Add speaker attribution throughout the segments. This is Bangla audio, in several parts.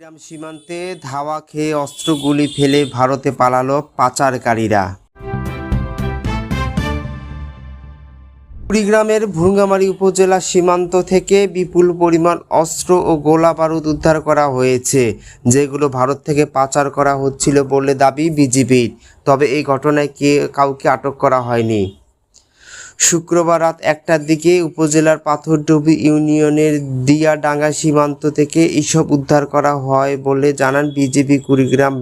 Speaker 1: কুড়িগ্রাম সীমান্তে ধাওয়া খেয়ে অস্ত্রগুলি ফেলে ভারতে পালালো পাচারকারীরা। কুড়িগ্রামের ভুরুঙ্গামারী উপজেলা সীমান্ত থেকে বিপুল পরিমাণ অস্ত্র ও গোলা বারুদ উদ্ধার করা হয়েছে, যেগুলো ভারত থেকে পাচার করা হচ্ছিল বলে দাবি বিজিবির। তবে এই ঘটনায় কাউকে আটক করা হয়নি। শুক্রবার রাত 1টার দিকে উপজেলার পাথরডুবি ইউনিয়নের দিয়াডাঙ্গা সীমান্ত থেকে এসব উদ্ধার করা হয় বলে জানান বিজিবি কুড়িগ্রাম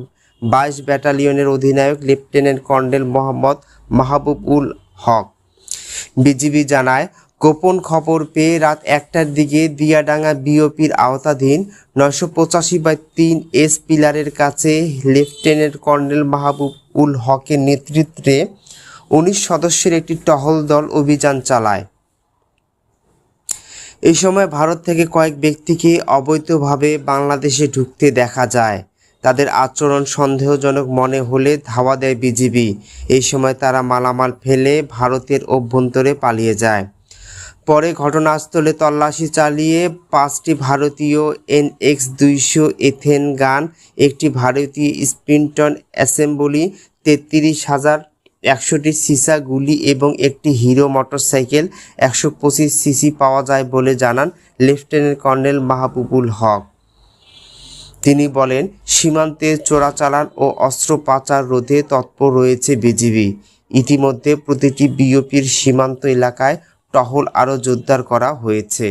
Speaker 1: 22 ব্যাটালিয়নের অধিনায়ক লেফটেন্যান্ট কর্নেল মোহাম্মদ মাহবুব উল হক। বিজিবি জানায়, গোপন খবর পেয়ে রাত 1টার দিকে দিয়াডাঙ্গা বিওপির আওতাধীন 985/3 এস পিলারের কাছে লেফটেন্যান্ট কর্নেল মাহবুব উল হকের নেতৃত্বে 19 সদস্যের একটি টহল দল অভিযান চালায়। এই সময় ভারত থেকে কয়েক ব্যক্তিকে অবৈধভাবে বাংলাদেশে ঢুকতে দেখা যায়। তাদের আচরণ সন্দেহজনক মনে হলে ধাওয়া দেয় বিজিবি। এই সময় তারা মালামাল ফেলে ভারতের অভ্যন্তরে পালিয়ে যায়। পরে ঘটনাস্থলে তল্লাশি চালিয়ে 5টি ভারতীয় NX-200 এথেন গান, একটি ভারতীয় স্পিনটন অ্যাসেম্বলি, 33,100টি সিসা গুলি এবং একটি হিরো মোটরসাইকেল 125 সিসি পাওয়া যায় বলে জানান লেফটেন্যান্ট কর্নেল মাহবুবুল হক। তিনি বলেন, সীমান্তে চোরাচালান ও অস্ত্র পাচার রোধে তৎপর রয়েছে বিজিবি। ইতিমধ্যে প্রতিটি বিওপির সীমান্ত এলাকায় টহল আরও জোরদার করা হয়েছে।